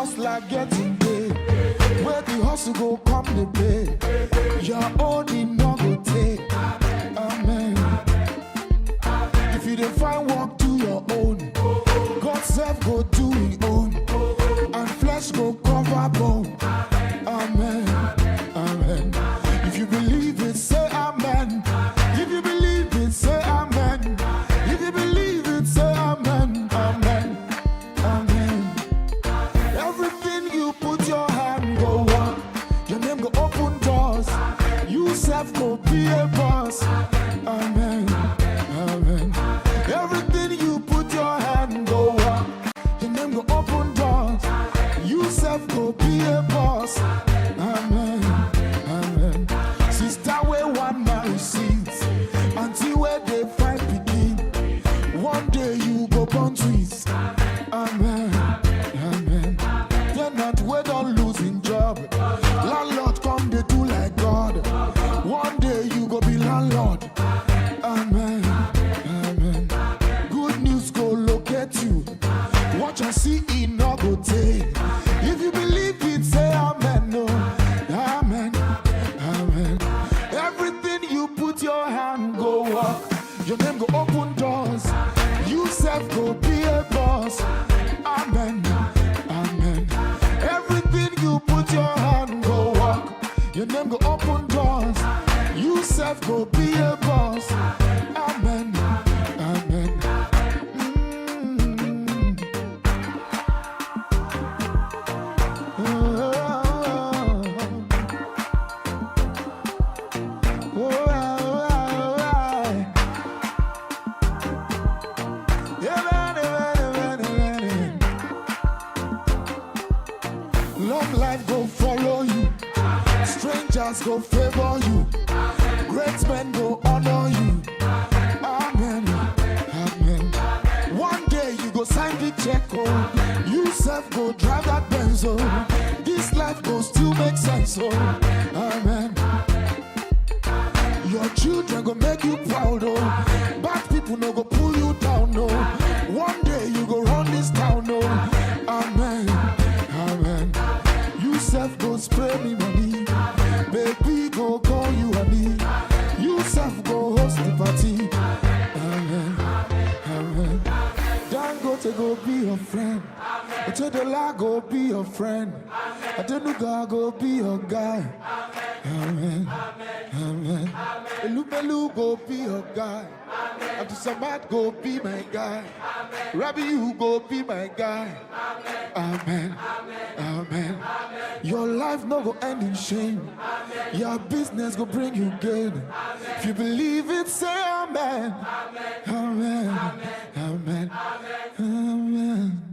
hustler getting paid. Where the hustle go come the pay. Your own in no go take. Amen. If you don't find work, do your own. God self go do his own. And flesh go cover bone. Amen. Amen. If you believe it, say amen. If you believe it, say amen. If you believe it, say amen. Amen. Amen. Everything you put your hand go up. Your name go open doors. You self go be a boss. Amen. Amen. Everything you put your hand go up. Your name go open doors. You self go be a boss. Amen. Amen. Sister where one man sees until where they find begin. One day you go born twins. Amen. Amen. They're not where don't losing job. Landlord come they do like God. One day you go be landlord. Amen. Amen. Good news go locate you. Watch and see it not go take. If you believe it, say amen. No. Amen. Amen. Everything you put your hand go up. Your name go open doors. You self go be a boss. Amen. Amen. Everything you put your hand go up. Your name go open doors. You self go be a boss. Amen. Amen. Long life go follow you. Strangers go favor you. Great men go honor you. Amen. Amen. One day you go sign the check. Oh. You self go drive that Benz. Oh. This life go still make sense. Oh. Amen. Your children go make you proud. Oh. Bad people no go pull you down. No. One day you go run this town. Oh. Amen. Amen. You self go spray me money. Baby go call you honey. You self go host the party. Amen. Amen. Dangote go be your friend. Otedola go be your friend. Adenuga go be your guy. Amen. Amen. Elubelu go be your guy. Abdusamad go be my guy. Rabbi you go be my guy. Amen. Amen. Your life no go end in shame. Your business go bring you gain. If you believe it, say amen. Amen. Amen. Amen.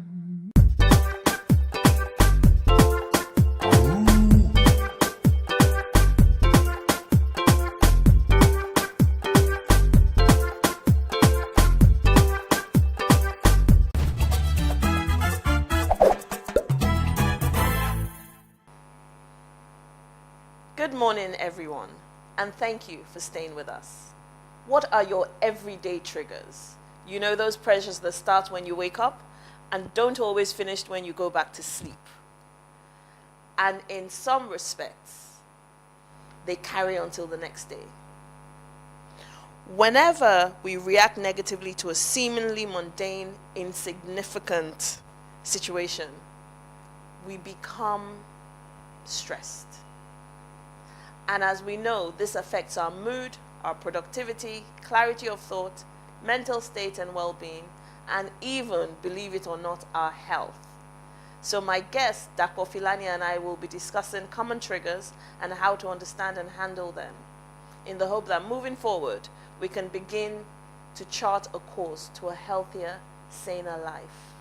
Good morning, everyone, and thank you for staying with us. What are your everyday triggers? You know, those pressures that start when you wake up and don't always finish when you go back to sleep. And in some respects, they carry until the next day. Whenever we react negatively to a seemingly mundane, insignificant situation, we become stressed. And as we know, this affects our mood, our productivity, clarity of thought, mental state and well-being, and even, believe it or not, our health. So my guest, Dapo Filani, and I will be discussing common triggers and how to understand and handle them, in the hope that moving forward, we can begin to chart a course to a healthier, saner life.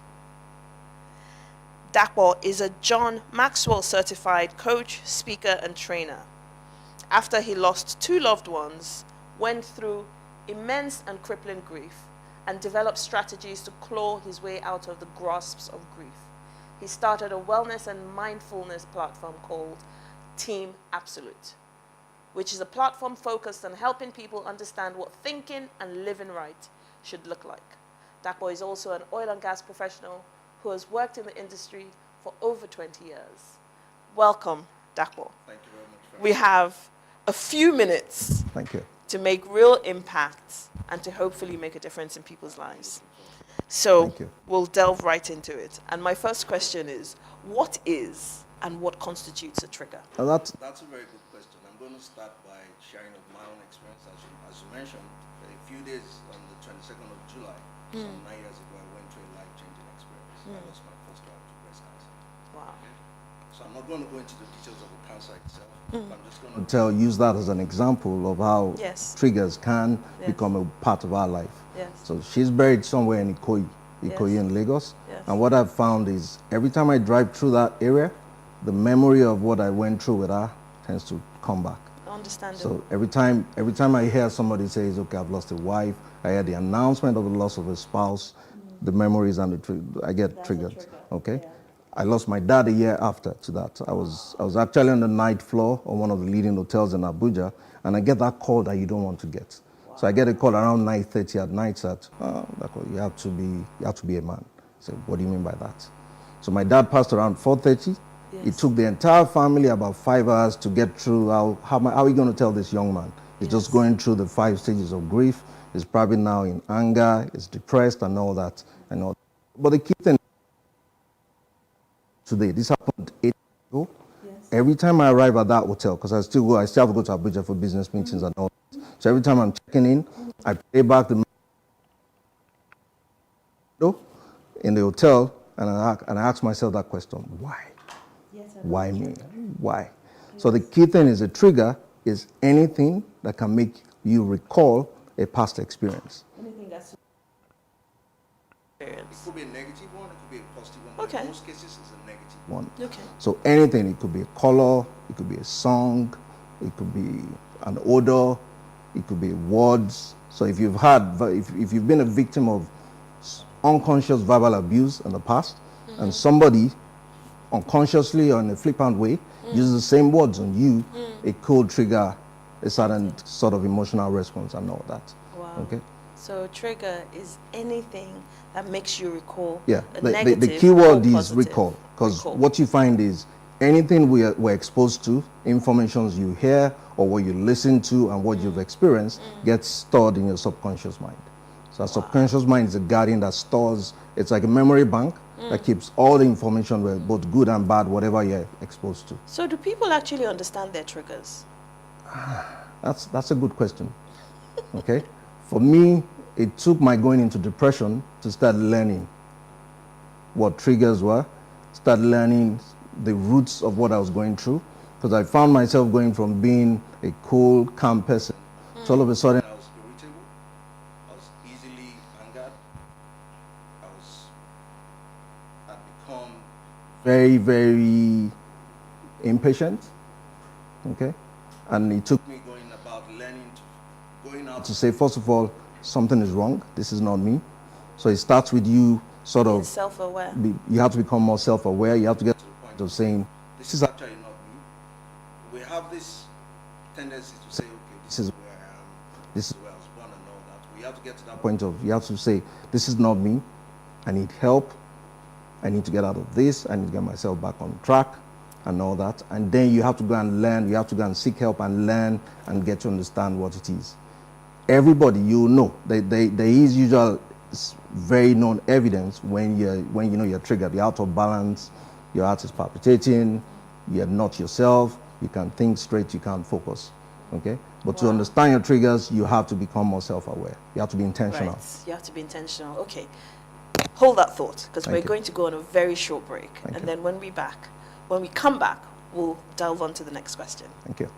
Dapo is a John Maxwell certified coach, speaker, and trainer. After he lost 2 loved ones, went through immense and crippling grief, and developed strategies to claw his way out of the grasps of grief. He started a wellness and mindfulness platform called Team Absolute, which is a platform focused on helping people understand what thinking and living right should look like. Dapo is also an oil and gas professional who has worked in the industry for over 20 years. Welcome, Dapo. Thank you very much. We have a few minutes Thank you. to make real impact and to hopefully make a difference in people's lives. So Thank you. we'll delve right into it. And my first question is, what is and what constitutes a trigger? That's That's a very good question. I'm going to start by sharing of my own experience. As you mentioned, a few days on the 22nd of July, some 9 years ago, I went through a life-changing experience. I lost my first child to breast cancer. Wow. So I'm not going to go into the details of the cancer itself. I'm just going to use that as an example of how Yes. triggers can Yes. become a part of our life. Yes. So she's buried somewhere in Ikoyi Yes. in Lagos. Yes. And what I've found is every time I drive through that area, the memory of what I went through with her tends to come back. Understandable. So every time I hear somebody says, okay, I've lost a wife, I hear the announcement of the loss of a spouse, the memories and I get triggered. Okay. Yeah. I lost my dad a year after to that. I was actually on the ninth floor of one of the leading hotels in Abuja, and I get that call that you don't want to get. So I get a call around 9:30 at night that, you have to be a man. I said, what do you mean by that? So my dad passed around 4:30. Yes. It took the entire family about 5 hours to get through. How are we going to tell this young man? He's just going through the 5 stages of grief. He's probably now in anger, he's depressed and all that. But the key thing today, this happened 8 years ago. Yes. Every time I arrive at that hotel, because I still have to go to Abuja for business meetings and all that. So every time I'm checking in, I pay back the in the hotel, and I ask myself that question: why? Why me? Why? So the key thing is a trigger is anything that can make you recall a past experience. Anything that's It experience. could be a negative one, it could be a positive one, but Okay. in most cases it's a negative One. Okay. So anything, it could be a color, it could be a song, it could be an odor, it could be words. So if you've been a victim of unconscious verbal abuse in the past, and somebody unconsciously or in a flippant way uses the same words on you, it could trigger a certain sort of emotional response and all that. Wow. Okay. So a trigger is anything that makes you recall Yeah, a the negative key word or is positive. recall, because Recall. what you find is anything we're exposed to, informations you hear or what you listen to and what you've experienced gets stored in your subconscious mind. So our subconscious mind is a guardian that stores, it's like a memory bank that keeps all the information, both good and bad, whatever you're exposed to. So do people actually understand their triggers? That's a good question. Okay? For me, it took my going into depression to start learning what triggers were, start learning the roots of what I was going through, because I found myself going from being a cool, calm person to all of a sudden I was irritable, I was easily angered, I'd become very, very impatient. Okay? And it took me going out to say, first of all, something is wrong, this is not me. So it starts with you sort Being of, self-aware. you have to become more self-aware, you have to get to the point of saying, this is actually not me. We have this tendency to say, okay, this is where I am, this is where I was born and all that. We have to get to that point. point of, you have to say, this is not me, I need help, I need to get out of this, I need to get myself back on track and all that. And then you have to go and learn, you have to go and seek help and learn and get to understand what it is. Everybody, you know, there is usual very known evidence when you know you're triggered, you're out of balance, your heart is palpitating, you're not yourself, you can't think straight, you can't focus. Okay? But to understand your triggers, you have to become more self-aware. You have to be intentional. Right. You have to be intentional. Okay. Hold that thought, because we're Thank you. going to go on a very short break. Thank And you. then when we come back, we'll delve on to the next question. Thank you.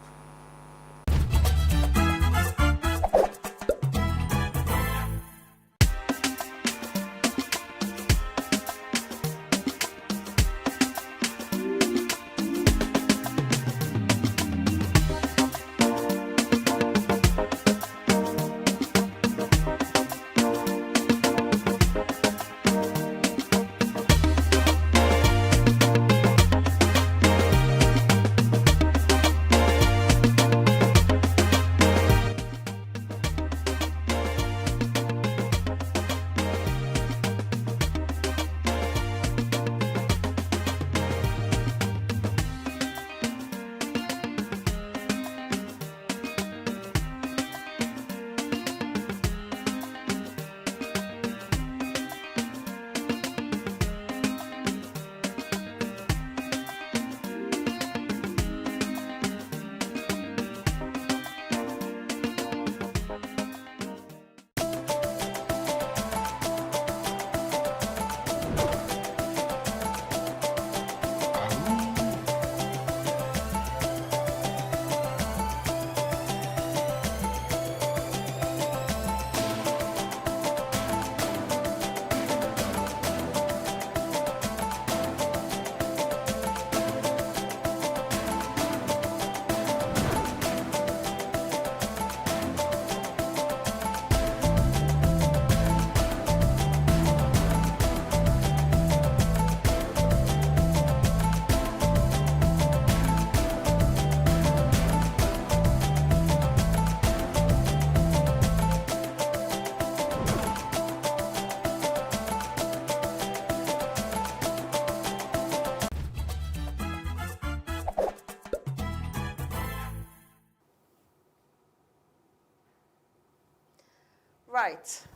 Right.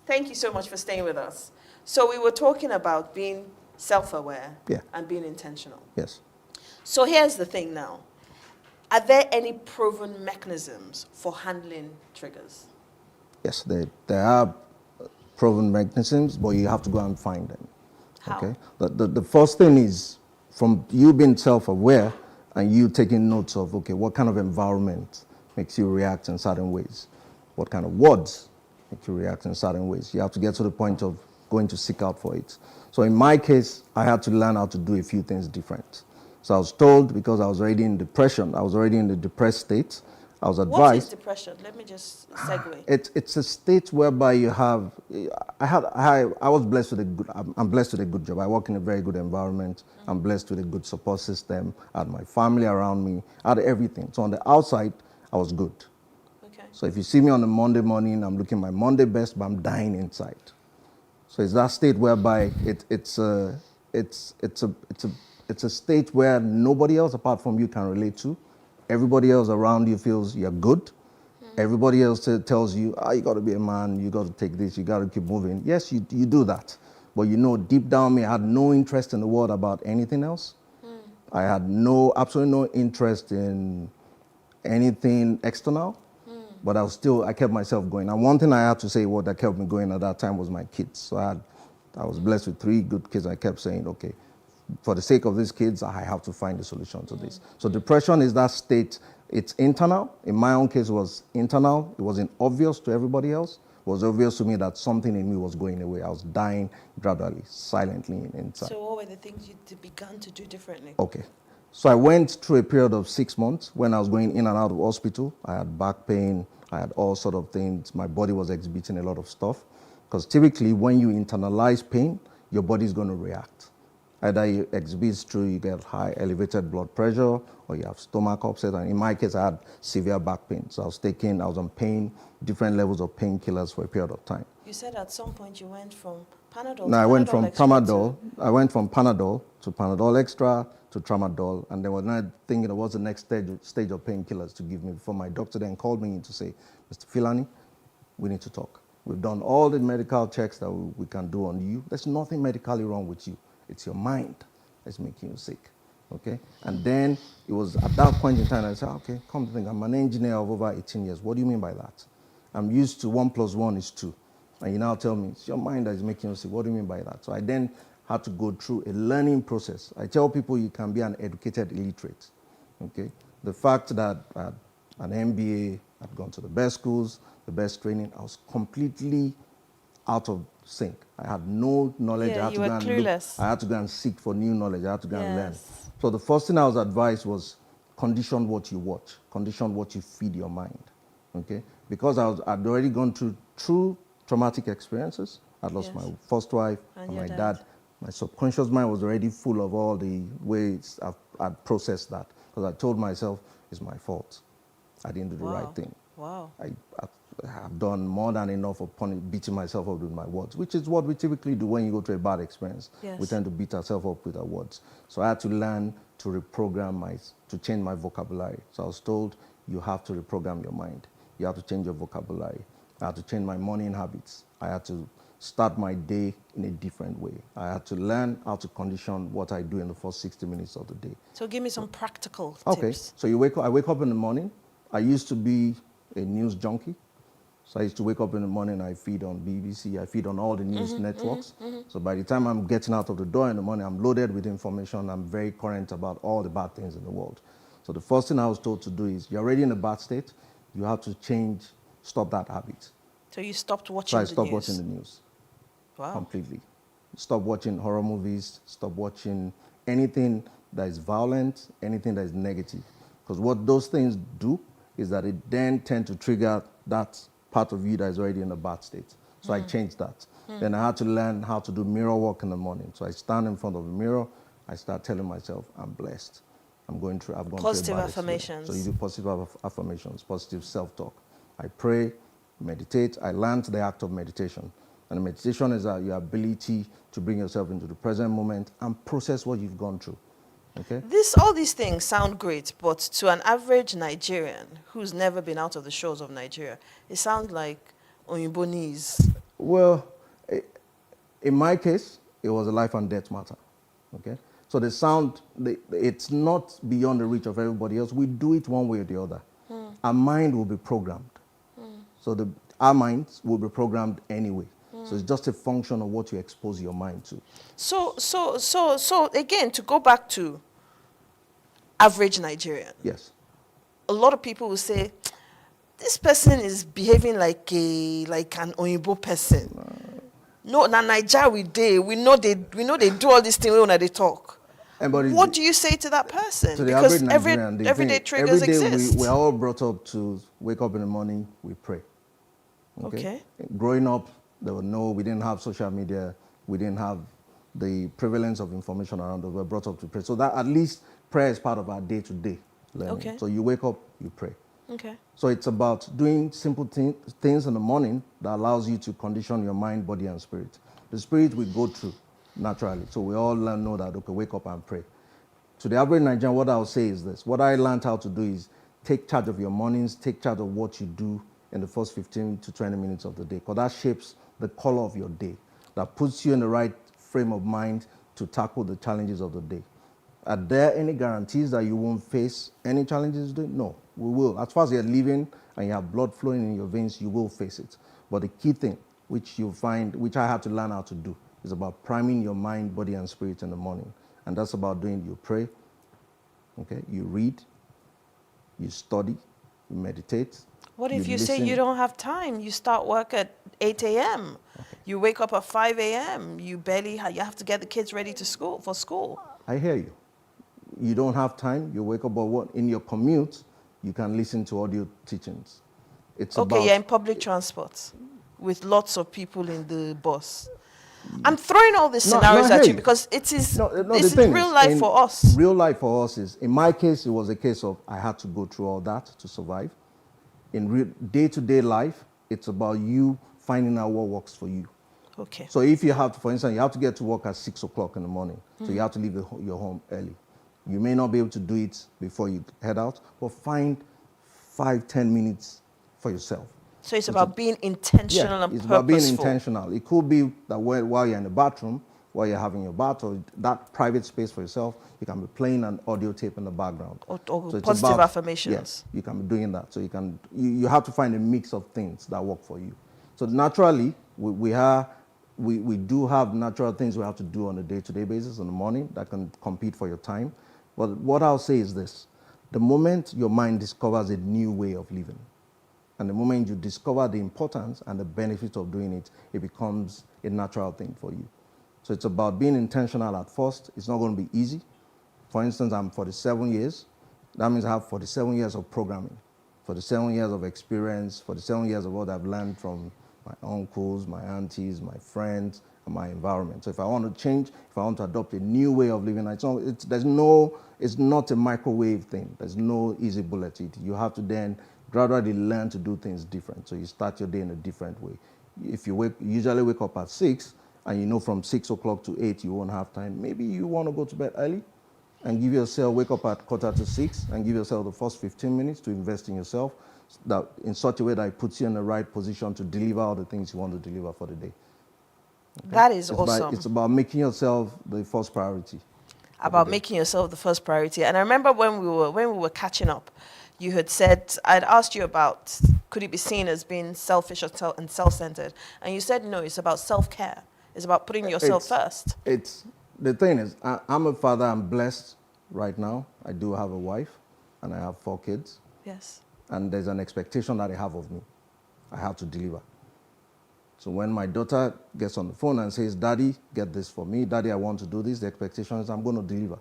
Thank you so much for staying with us. So we were talking about being self-aware Yeah. and being intentional. Yes. So here's the thing now. Are there any proven mechanisms for handling triggers? Yes, there are proven mechanisms, but you have to go and find them. How? Okay. The first thing is from you being self-aware and you taking notes of, okay, what kind of environment makes you react in certain ways? What kind of words make you react in certain ways? You have to get to the point of going to seek out for it. So in my case, I had to learn how to do a few things different. So I was told, because I was already in depression, I was already in the depressed state, I was advised. What is depression? Let me just segue. It's a state whereby you have. I was blessed with a good. I'm blessed with a good job. I work in a very good environment. I'm blessed with a good support system. I had my family around me. I had everything. So on the outside, I was good. Okay. So if you see me on a Monday morning, I'm looking my Monday best, but I'm dying inside. So it's that state whereby it's a state where nobody else apart from you can relate to. Everybody else around you feels you're good. Everybody else tells you, you got to be a man, you got to take this, you got to keep moving. Yes, you do that. But you know, deep down me, I had no interest in the world about anything else. I had absolutely no interest in anything external. But I kept myself going. And one thing I have to say that kept me going at that time was my kids. So I was blessed with 3 good kids. I kept saying, okay, for the sake of these kids, I have to find a solution to this. So depression is that state. It's internal. In my own case, it was internal. It wasn't obvious to everybody else. It was obvious to me that something in me was going away. I was dying gradually, silently inside. So what were the things you began to do differently? Okay. So I went through a period of 6 months when I was going in and out of hospital. I had back pain. I had all sort of things. My body was exhibiting a lot of stuff. Because typically when you internalize pain, your body is going to react. Either you exhibit through, you get high elevated blood pressure, or you have stomach upset. And in my case, I had severe back pain. So I was on pain, different levels of painkillers for a period of time. You said at some point you went from Panadol No, to I went from Extra Tramadol. I went from Panadol to Panadol Extra to Tramadol, and then was not thinking what's the next stage of painkillers to give me before my doctor then called me in to say, Mr. Filani, we need to talk. We've done all the medical checks that we can do on you. There's nothing medically wrong with you. It's your mind that's making you sick, okay? And then it was at that point in time I said, okay, come to think, I'm an engineer of over 18 years. What do you mean by that? I'm used to 1 + 1 is 2. And you now tell me, it's your mind that is making you sick. What do you mean by that? So I then had to go through a learning process. I tell people you can be an educated illiterate, okay? The fact that I had an MBA, I'd gone to the best schools, the best training, I was completely out of sync. I had no knowledge. Yeah, I had you to were go and clueless. I had to go and seek for new knowledge. I had to go and learn. Yes. So the first thing I was advised was condition what you watch, condition what you feed your mind, okay? Because I'd already gone through traumatic experiences. I'd lost my first wife and my dad. My subconscious mind was already full of all the ways I'd processed that, because I told myself it's my fault. I didn't do the right thing. Wow. I have done more than enough of beating myself up with my words, which is what we typically do when you go through a bad experience. Yes. We tend to beat ourselves up with our words. So I had to learn to reprogram to change my vocabulary. So I was told, you have to reprogram your mind. You have to change your vocabulary. I had to change my morning habits. I had to start my day in a different way. I had to learn how to condition what I do in the first 60 minutes of the day. So give me some practical Okay, tips. so I wake up in the morning. I used to be a news junkie. So I used to wake up in the morning, I feed on BBC, I feed on all the news networks. So by the time I'm getting out of the door in the morning, I'm loaded with information. I'm very current about all the bad things in the world. So the first thing I was told to do is, you're already in a bad state, you have to stop that habit. So you stopped watching So I the stopped news? watching the news. Wow. Completely. Stop watching horror movies, stop watching anything that is violent, anything that is negative. Because what those things do is that it then tend to trigger that part of you that is already in a bad state. So I changed that. Then I had to learn how to do mirror work in the morning. So I stand in front of the mirror, I start telling myself, I'm blessed. I've gone through a bad Positive experience. affirmations. So you do positive affirmations, positive self-talk. I pray, meditate. I learned the act of meditation. And meditation is your ability to bring yourself into the present moment and process what you've gone through. Okay? All these things sound great, but to an average Nigerian who's never been out of the shores of Nigeria, it sounds like Oyinbonese? Well, in my case, it was a life and death matter. Okay? So the sound, it's not beyond the reach of everybody else. We do it one way or the other. Our mind will be programmed. So our minds will be programmed anyway. So it's just a function of what you expose your mind to. So again, to go back to average Nigerian, Yes. a lot of people will say, this person is behaving like an Oyinbo person. No, na Naija we know they do all these things when they talk. What do you say to that person? To the Because average Nigerian, everyday triggers every day exist. we're all brought up to wake up in the morning, we pray. Okay. Growing up, we didn't have social media, we didn't have the prevalence of information around us. We were brought up to pray. So that at least prayer is part of our day-to-day learning. Okay. So you wake up, you pray. Okay. So it's about doing simple things in the morning that allows you to condition your mind, body, and spirit. The spirit we go through naturally. So we all know that, okay, wake up and pray. To the average Nigerian, what I'll say is this. What I learned how to do is take charge of your mornings, take charge of what you do in the first 15 to 20 minutes of the day, because that shapes the color of your day, that puts you in the right frame of mind to tackle the challenges of the day. Are there any guarantees that you won't face any challenges today? No, we will. As far as you're living and you have blood flowing in your veins, you will face it. But the key thing, which you find, which I had to learn how to do, is about priming your mind, body, and spirit in the morning. And that's about doing, you pray, okay, you read, you study, you meditate. What if you say you don't have time? You start work at 8 a.m. Okay. You wake up at 5 a.m. You have to get the kids ready for school. I hear you. You don't have time, you wake up, but in your commute, you can listen to audio teachings. It's okay, you're in public transport with lots of people in the bus. I'm throwing all these scenarios at you because this is real life for us. Real life for us is, in my case, it was a case of I had to go through all that to survive. In day-to-day life, it's about you finding out what works for you. Okay. So if you have to, for instance, you have to get to work at 6 o'clock in the morning, so you have to leave your home early. You may not be able to do it before you head out, but find 5-10 minutes for yourself. So it's about being intentional and purposeful. It's about being intentional. It could be that while you're in the bathroom, while you're having your bath, or that private space for yourself, you can be playing an audio tape in the background. Or so positive affirmations. Yes, you can be doing that. So you have to find a mix of things that work for you. So naturally, we do have natural things we have to do on a day-to-day basis in the morning that can compete for your time. But what I'll say is this. The moment your mind discovers a new way of living, and the moment you discover the importance and the benefits of doing it, it becomes a natural thing for you. So it's about being intentional at first. It's not going to be easy. For instance, I'm 47 years. That means I have 47 years of programming, 47 years of experience, 47 years of what I've learned from my uncles, my aunties, my friends, and my environment. So if I want to change, if I want to adopt a new way of living, it's not a microwave thing. There's no easy bullet. You have to then gradually learn to do things different. So you start your day in a different way. If you usually wake up at 6, and you know from 6 o'clock to 8 you won't have time, maybe you want to go to bed early and wake up at 5:45 and give yourself the first 15 minutes to invest in yourself, that in such a way that it puts you in the right position to deliver all the things you want to deliver for the day. Okay? That is awesome. It's about making yourself the first priority. About making yourself the first priority. And I remember when we were catching up, you had said, I'd asked you about, could it be seen as being selfish and self-centered? And you said, no, it's about self-care. It's about putting yourself first. The thing is, I'm a father. I'm blessed right now. I do have a wife, and I have 4 kids. Yes. And there's an expectation that they have of me. I have to deliver. So when my daughter gets on the phone and says, Daddy, get this for me. Daddy, I want to do this. The expectation is I'm going to deliver.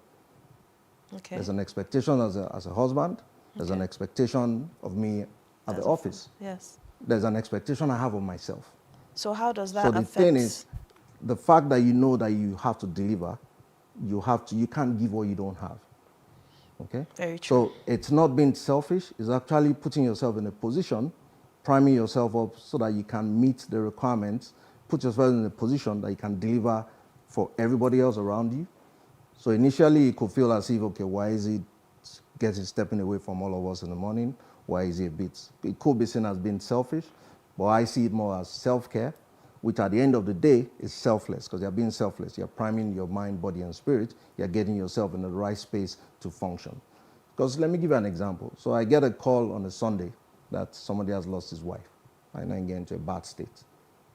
Okay. There's an expectation as a husband. There's an expectation of me at the office. Yes. There's an expectation I have of myself. So how does that affect? So the thing is, the fact that you know that you have to deliver, you can't give what you don't have. Okay? Very true. So it's not being selfish, it's actually putting yourself in a position, priming yourself up so that you can meet the requirements, put yourself in a position that you can deliver for everybody else around you. So initially it could feel as if, okay, why is he stepping away from all of us in the morning? Why is he it could be seen as being selfish, But I see it more as self-care, which at the end of the day is selfless, because you're being selfless. You're priming your mind, body, and spirit. You're getting yourself in the right space to function. Because let me give you an example. So I get a call on a Sunday that somebody has lost his wife. I then get into a bad state.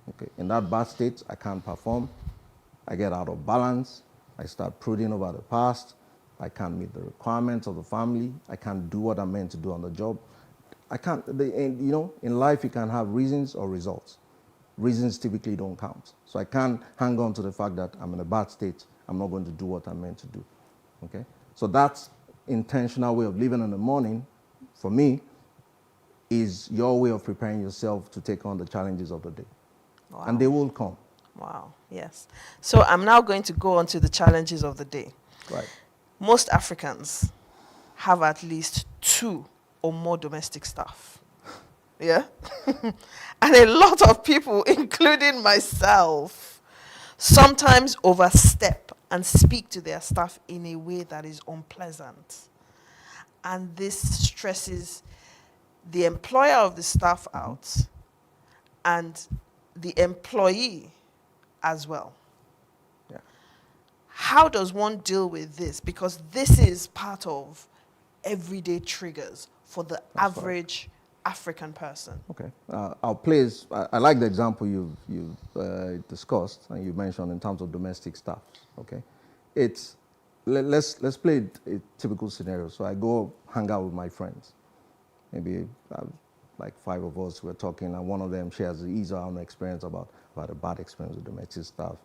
Okay. In that bad state, I can't perform. I get out of balance. I start brooding over the past. I can't meet the requirements of the family. I can't do what I'm meant to do on the job. I can't, in life you can have reasons or results. Reasons typically don't count. So I can't hang on to the fact that I'm in a bad state. I'm not going to do what I'm meant to do. Okay? So that's intentional way of living in the morning, for me, is your way of preparing yourself to take on the challenges of the day. Wow. And they will come. Wow, yes. So I'm now going to go on to the challenges of the day. Right. Most Africans have at least 2 or more domestic staff. Yeah? And a lot of people, including myself, sometimes overstep and speak to their staff in a way that is unpleasant. And this stresses the employer of the staff out and the employee as well. Yeah. How does one deal with this? Because this is part of everyday triggers for the average African person. Okay. I'll place, I like the example you've discussed and you mentioned in terms of domestic staff. Okay. It's, let's play a typical scenario. So I go hang out with my friends. Maybe like 5 of us were talking, and one of them shares his own experience about a bad experience with domestic staff.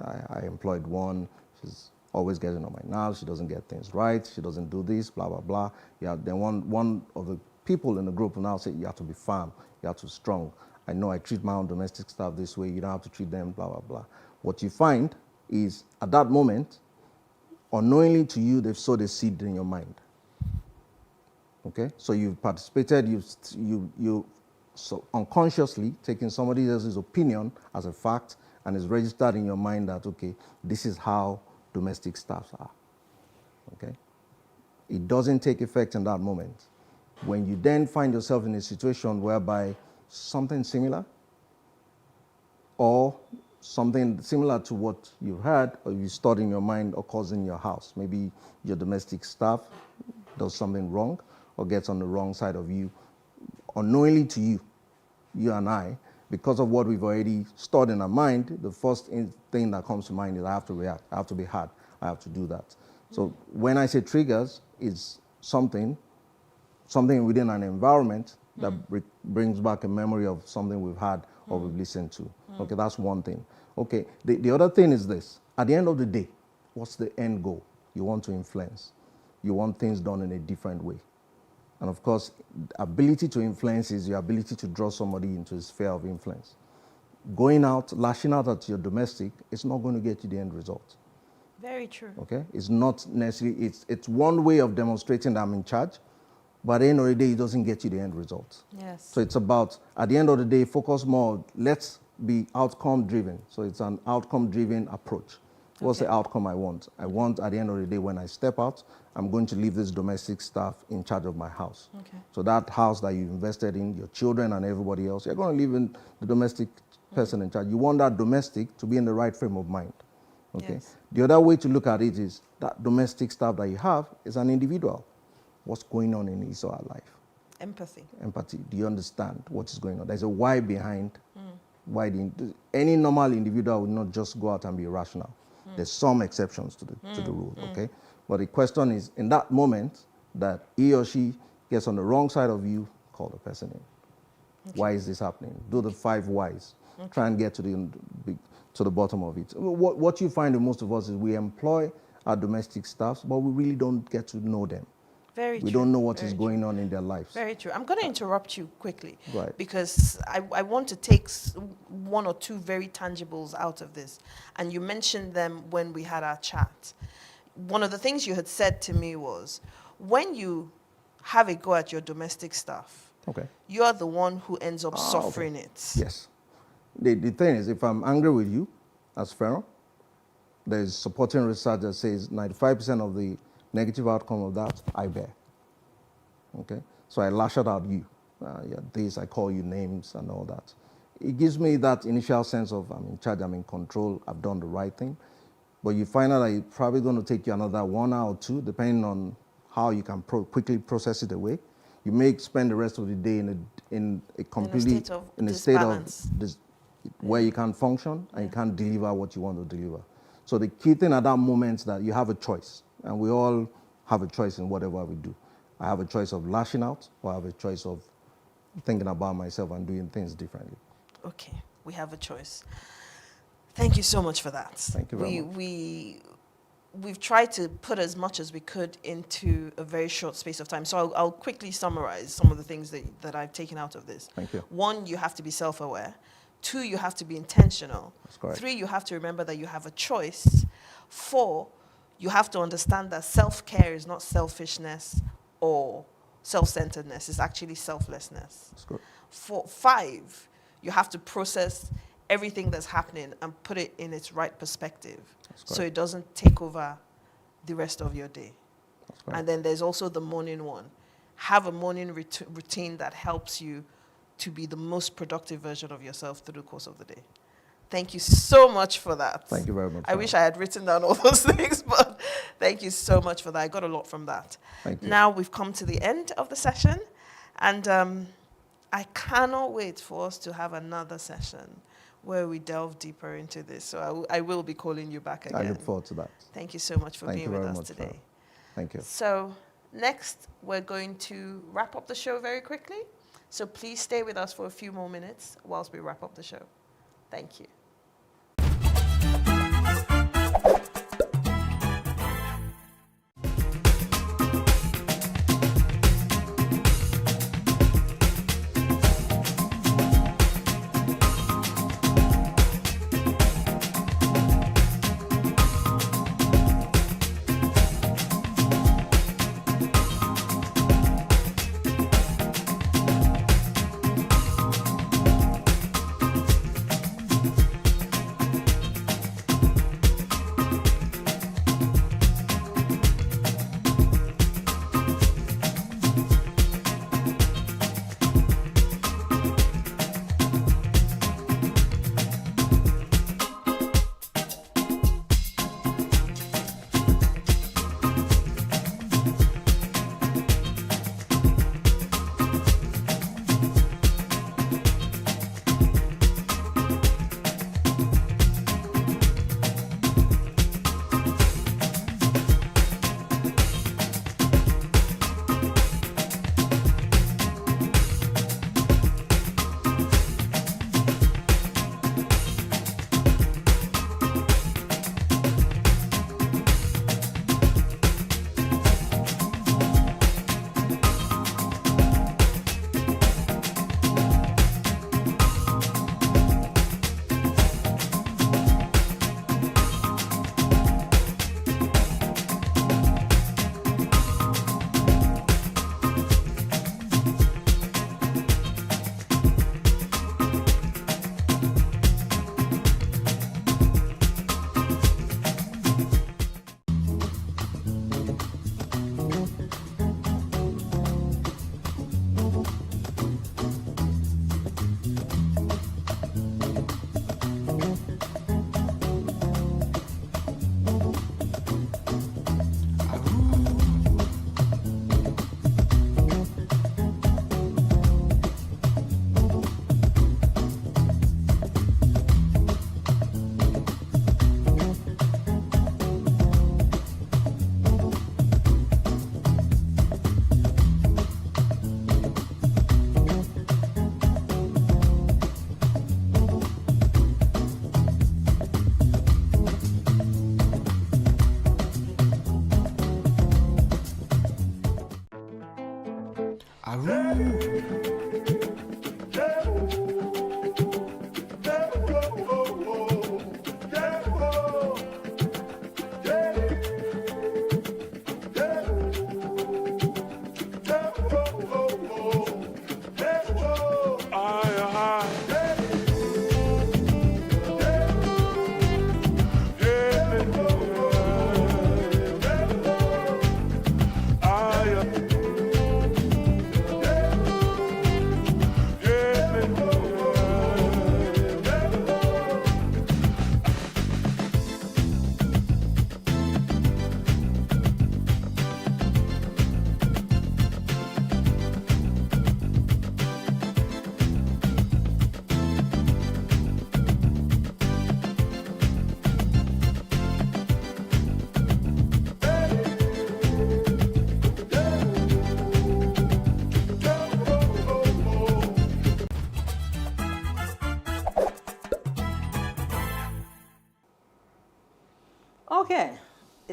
I employed one. She's always getting on my nerves. She doesn't get things right. She doesn't do this, blah, blah, blah. Yeah, then one of the people in the group will now say, you have to be firm. You have to be strong. I know I treat my own domestic staff this way. You don't have to treat them, blah, blah, blah. What you find is, at that moment, unknowingly to you, they've sowed a seed in your mind. Okay, so you've participated, you so unconsciously taking somebody else's opinion as a fact, and it's registered in your mind that, okay, this is how domestic staffs are. Okay, it doesn't take effect in that moment. When you then find yourself in a situation whereby something similar or something similar to what you've had or you stored in your mind occurs in your house, maybe your domestic staff does something wrong or gets on the wrong side of you, unknowingly to you, you and I, because of what we've already stored in our mind, the first thing that comes to mind is I have to react, I have to be hard, I have to do that. So when I say triggers, it's something within an environment that brings back a memory of something we've had or we've listened to. Okay, that's one thing. Okay, the other thing is this. At the end of the day, what's the end goal? You want to influence. You want things done in a different way. And of course, ability to influence is your ability to draw somebody into a sphere of influence. Going out, lashing out at your domestic, it's not going to get you the end result. Very true. Okay? It's not necessarily, it's one way of demonstrating that I'm in charge, but at the end of the day, it doesn't get you the end result. Yes. So it's about, at the end of the day, focus more, let's be outcome driven. So it's an outcome driven approach. What's the outcome I want? I want, at the end of the day, when I step out, I'm going to leave this domestic staff in charge of my house. Okay. So that house that you invested in, your children and everybody else, you're going to leave in the domestic person in charge. You want that domestic to be in the right frame of mind. Okay. Yes. The other way to look at it is that domestic staff that you have is an individual. What's going on in his or her life? Empathy. Empathy. Do you understand what is going on? There's a why behind why any normal individual would not just go out and be rational. There's some exceptions to the rule, okay? But the question is, in that moment that he or she gets on the wrong side of you, call the person in. Okay. Why is this happening? Do the 5 whys. Okay. Try and get to the bottom of it. What you find in most of us is we employ our domestic staffs, but we really don't get to know them. Very true. We don't know what is going on in their lives. Very true. I'm going to interrupt you quickly. Right. Because I want to take 1 or 2 very tangibles out of this. And you mentioned them when we had our chat. One of the things you had said to me was, when you have a go at your domestic staff, okay, you're the one who ends up suffering it. Yes. The thing is, if I'm angry with you as Pharaoh, there's supporting research that says 95% of the negative outcome of that, I bear. Okay? So I lash out at you. you're this, I call you names and all that. It gives me that initial sense of I'm in charge, I'm in control, I've done the right thing. But you find out that it's probably going to take you another 1 hour or two, depending on how you can quickly process it away. You may spend the rest of the day in a completely state of where you can't function and you can't deliver what you want to deliver. So the key thing at that moment is that you have a choice, and we all have a choice in whatever we do. I have a choice of lashing out, or I have a choice of thinking about myself and doing things differently. Okay, we have a choice. Thank you so much for that. Thank you very much. We've tried to put as much as we could into a very short space of time. So I'll quickly summarize some of the things that I've taken out of this. Thank you. 1, you have to be self-aware. 2, you have to be intentional. That's correct. 3, you have to remember that you have a choice. 4, you have to understand that self-care is not selfishness or self-centeredness. It's actually selflessness. That's correct. 5, you have to process everything that's happening and put it in its right perspective so it doesn't take over the rest of your day. And then there's also the morning one. Have a morning routine that helps you to be the most productive version of yourself through the course of the day. Thank you so much for that. Thank you very much. I wish I had written down all those things, but thank you so much for that. I got a lot from that. Thank you. Now we've come to the end of the session, and I cannot wait for us to have another session where we delve deeper into this. So I will be calling you back again. I look forward to that. Thank you so much for Thank being you with very us much, today. Farah. Thank you. So next, we're going to wrap up the show very quickly. So please stay with us for a few more minutes whilst we wrap up the show. Thank you.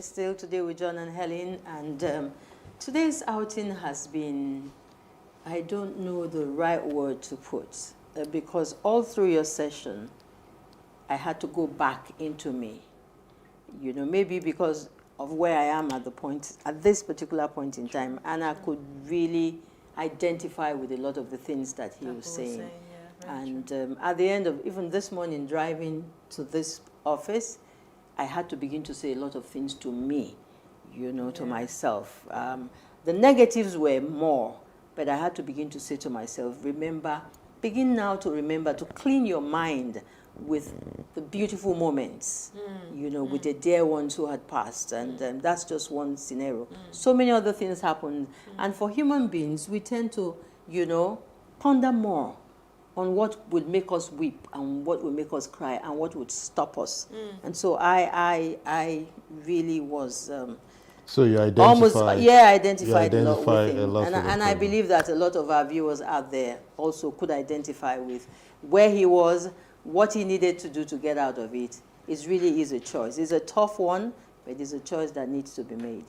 It's still Today with John and Helen, and today's outing has been, I don't know the right word to put, because all through your session, I had to go back into me. You know, maybe because of where I am at this particular point in time, and I could really identify with a lot of the things that he was saying. And at the end of even this morning, driving to this office, I had to begin to say a lot of things to me, you know, to myself. The negatives were more, but I had to begin to say to myself, begin now to remember to clean your mind with the beautiful moments, you know, with the dear ones who had passed. And that's just one scenario. So many other things happened. And for human beings, we tend to, you know, ponder more on what would make us weep and what would make us cry and what would stop us. And so I really was so you identify, almost, I identified a lot with him. And I believe that a lot of our viewers out there also could identify with where he was, what he needed to do to get out of it. It really is a choice. It's a tough one, but it's a choice that needs to be made.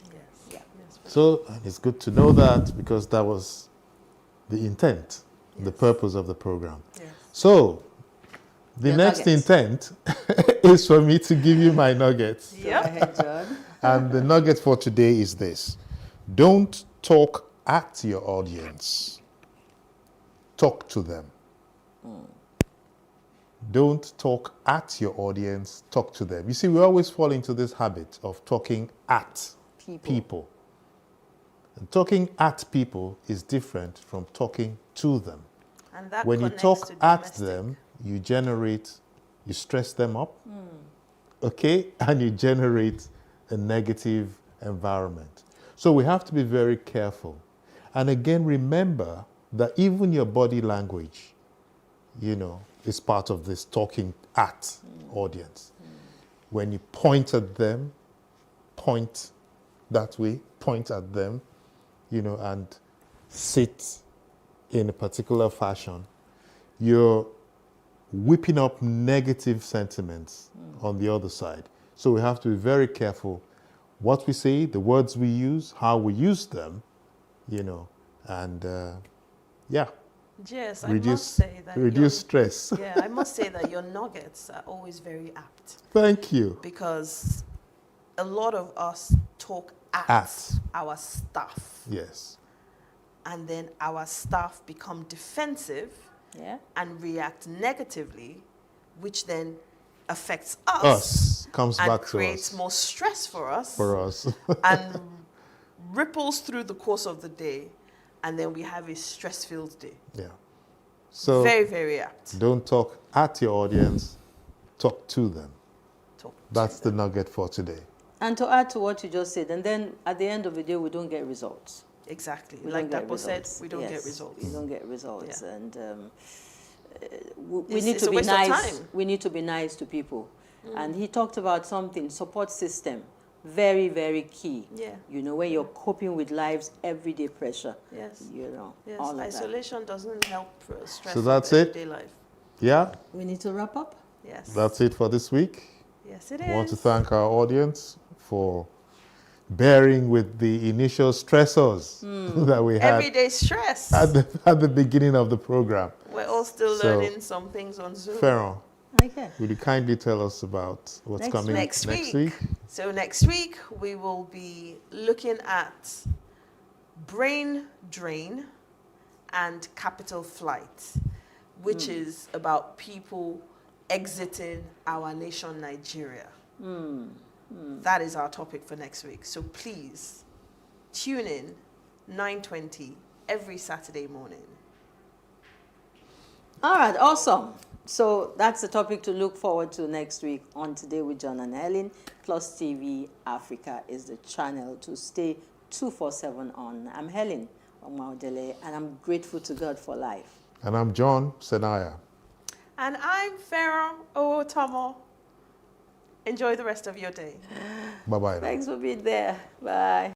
So it's good to know that, because that was the intent, the purpose of the program. So the Your next nuggets. intent is for me to give you my nuggets. Go ahead, John. And the nugget for today is this: don't talk at your audience, talk to them. Don't talk at your audience, talk to them. You see, we always fall into this habit of talking at people. And talking at people is different from talking to them. And that When you connects talk to at domestic. them, you stress them up, okay? And you generate a negative environment. So we have to be very careful. And again, remember that even your body language, you know, is part of this talking at audience. When you point at them, point that way, point at them, you know, and sit in a particular fashion, you're whipping up negative sentiments on the other side. So we have to be very careful what we say, the words we use, how we use them, you know, and Yes, I must say that reduce stress. Yeah, I must say that your nuggets are always very apt, Thank you. because a lot of us talk at our staff, Yes. and then our staff become defensive and react negatively, which then affects us comes and back to creates us. more stress for us. For And ripples through the course of the day, and then we have a stress-filled day. Yeah. So Very, very apt. don't talk at your audience, talk to them. Talk That's to the them. nugget for today. And to add to what you just said, and then at the end of the day, we don't get results. Exactly. We Like don't get Dapo said, results. we don't Yes, get results. We don't get results, Yeah. and we It's- need it's to a be waste of nice. time. We need to be nice to people. And he talked about something, support system, very, very key. Yeah. You know, when you're coping with life's everyday pressure. Yes. You know, Yes. all of Isolation doesn't help stress So that's of it? everyday life. Yeah, that. We need to wrap up. Yes. that's it for this week. Yes, it is. I want to thank our audience for bearing with the initial stressors that we had Everyday stress. at the beginning of the program. We're all still So- learning some things on Zoom. Pharaoh, Okay. would you kindly tell us about what's Next coming week. Next week. So next week we will be looking at brain drain and capital flight, which is about people exiting our nation, Nigeria. That is our topic for next week. So please tune in 9:20 every Saturday morning. All right, awesome. So that's the topic to look forward to next week on Today with John and Helen. Plus TV Africa is the channel to stay 24/7 on. I'm Helen Omaudele, and I'm grateful to God for life. And I'm John Senaya. And I'm Pharaoh Otomo. Enjoy the rest of your day. Bye-bye now. Thanks for being there. Bye.